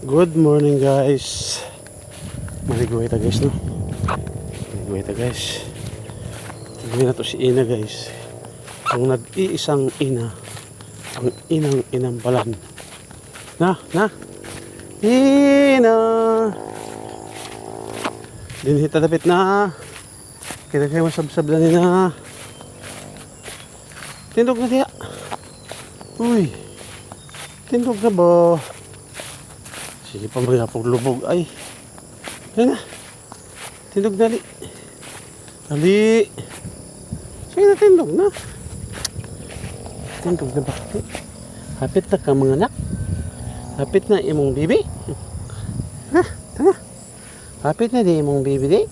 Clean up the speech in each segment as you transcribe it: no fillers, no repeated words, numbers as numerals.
Good morning guys. Maliguay ta guys no. Maliguay ta guys. Tignan na to si Ina guys. Ang nag-iisang ina. Ang inang balan. Na. Ina. Dinhita dapit na. Kita kayo masabsab na nina. Tindog na diya. Uy. Tindog na ba? Sige pa mga paglubog ay. Yan na. Tindog na li. Ali. Sige na tindog na. Tindog na ba? Hapit na ka mga anak. Hapit na imong bibi. Ha? Tana. Hapit na di imong bibi di.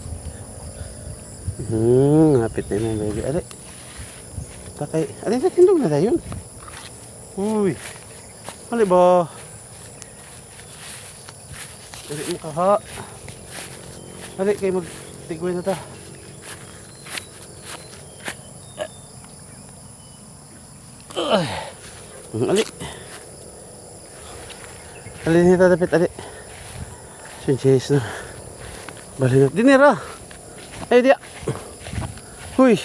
Hapit na imong bibi. Ali. Takay. Ali na tindog na tayo. Uy. Ali ba? Dali mo ka ha. Dali kayo magtigway na ta. Ali. Ali nita dapat ali. Sinchis na. Bali na. Dinira. Ay dia. Huy.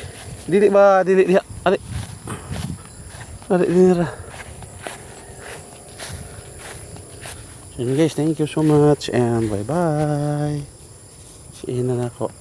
Dili ba? Dili dia. Ali. Ali dinira. So guys, thank you so much and bye bye. See you na ako.